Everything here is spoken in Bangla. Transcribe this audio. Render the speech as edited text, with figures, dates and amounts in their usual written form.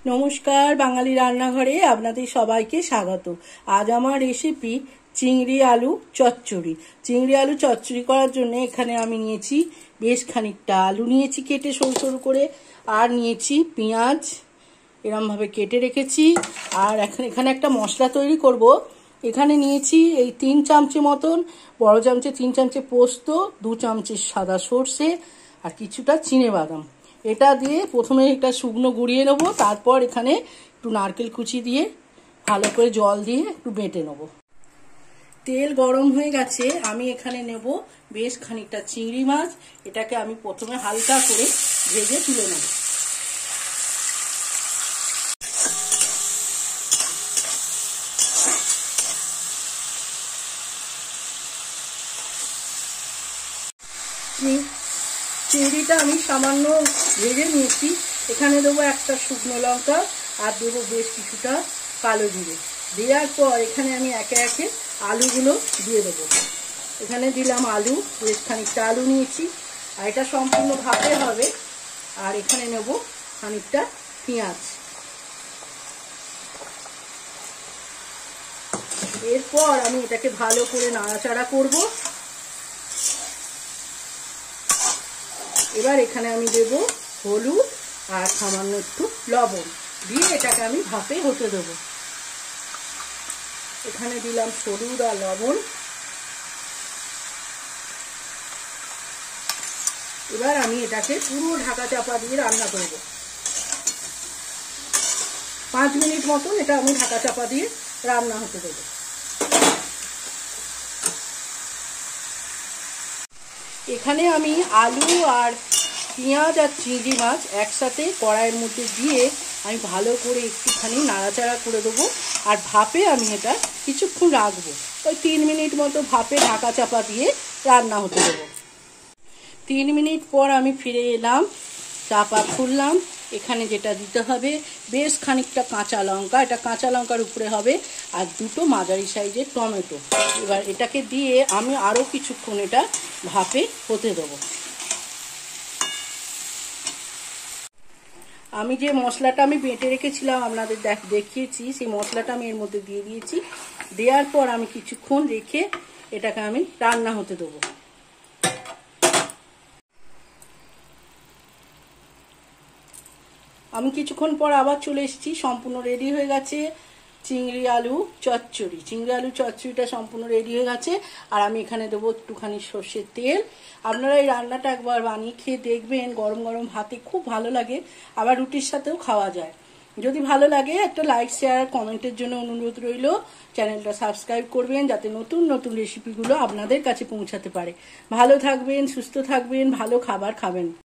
নমস্কার, বাঙালি রান্নাঘরে আপনাদের সবাইকে স্বাগত। আজ আমার রেসিপি চিংড়ি আলু চচ্চড়ি। চিংড়ি আলু চচ্চড়ি করার জন্য এখানে আমি নিয়েছি বেশ খানিকটা আলু নিয়েছি কেটে সরু সরু করে, আর নিয়েছি পেঁয়াজ এরমভাবে কেটে রেখেছি। আর এখানে একটা মশলা তৈরি করব। এখানে নিয়েছি এই 3 চামচে মতন, বড় চামচে 3 চামচে পোস্ত, 2 চামচে সাদা সর্ষে আর কিছুটা চিনেবাদাম। এটা দিয়ে প্রথমে এটা শুকনো গুঁড়িয়ে নেবো, তারপর এখানে একটু নারকেল কুচি দিয়ে ভালো করে জল দিয়ে একটু বেটে নেবো। তেল গরম হয়ে গেছে, আমি এখানে নেব বেশ খানিকটা চিংড়ি মাছ। এটাকে আমি প্রথমে হালকা করে ভেজে তুলে নেব। চিংড়িটা আমি সামান্য ভেজে নিয়েছি। এখানে দেবো একটা শুকনো লঙ্কা আর দেবো বেশ কিছুটা কালো জিরে। দেওয়ার পর এখানে আমি একে একে আলুগুলো দিয়ে দেবো। এখানে দিলাম আলু, বেশ খানিকটা আলু নিয়েছি, আর এটা সম্পূর্ণ ভাপে হবে। আর এখানে নেব খানিকটা পেঁয়াজ। এরপর আমি এটাকে ভালো করে নাড়াচাড়া করব। এবার এখানে আমি দেব হলুদ আর সামান্য একটু লবণ দিয়ে এটাকে আমি ভাপে হতে দেবো। এখানে দিলাম হলুদ আর লবণ। এবার আমি এটাকে পুরো ঢাকা চাপা দিয়ে রান্না করব। 5 মিনিট মতন এটা আমি ঢাকা চাপা দিয়ে রান্না হতে দেবো। এখানে আমি আলু আর পেঁয়াজ আর চিংড়ি মাছ একসাথে কড়াইয়ের মধ্যে দিয়ে আমি ভালো করে একটুখানি নাড়াচাড়া করে দেবো। আর ভাপে আমি এটা কিছুক্ষণ রাখবো, ওই 3 মিনিট মতো ভাপে ঢাকা চাপা দিয়ে রান্না হতে দেবো। 3 মিনিট পর আমি ফিরে এলাম, চাপা খুললাম। এখানে যেটা দিতে হবে বেশ খানিকটা কাঁচা লঙ্কা, এটা কাঁচা লঙ্কার উপরে হবে, আর 2টো মাঝারি সাইজের টমেটো। এবার এটাকে দিয়ে আমি আরও কিছুক্ষণ এটা ভাপে হতে দেবো। আমি যে মশলাটা আমি বেটে রেখেছিলাম আপনাদের দেখিয়েছি, সেই মশলাটা আমি এর মধ্যে দিয়ে দিয়েছি। দেওয়ার পর আমি কিছুক্ষণ রেখে এটাকে আমি রান্না হতে দেবো। আমি কিছুক্ষণ পর আবার চলে এসেছি, সম্পূর্ণ রেডি হয়ে গেছে চিংড়ি আলু চচ্চড়ি। চিংড়ি আলু চচ্চড়িটা সম্পূর্ণ রেডি হয়ে গেছে। আর আমি এখানে দেবো একটুখানি সর্ষের তেল। আপনারা এই রান্নাটা একবার বানিয়ে খেয়ে দেখবেন, গরম গরম ভাতে খুব ভালো লাগে, আবার রুটির সাথেও খাওয়া যায়। যদি ভালো লাগে একটা লাইক শেয়ার কমেন্টের জন্য অনুরোধ রইল। চ্যানেলটা সাবস্ক্রাইব করবেন যাতে নতুন নতুন রেসিপিগুলো আপনাদের কাছে পৌঁছাতে পারে। ভালো থাকবেন, সুস্থ থাকবেন, ভালো খাবার খাবেন।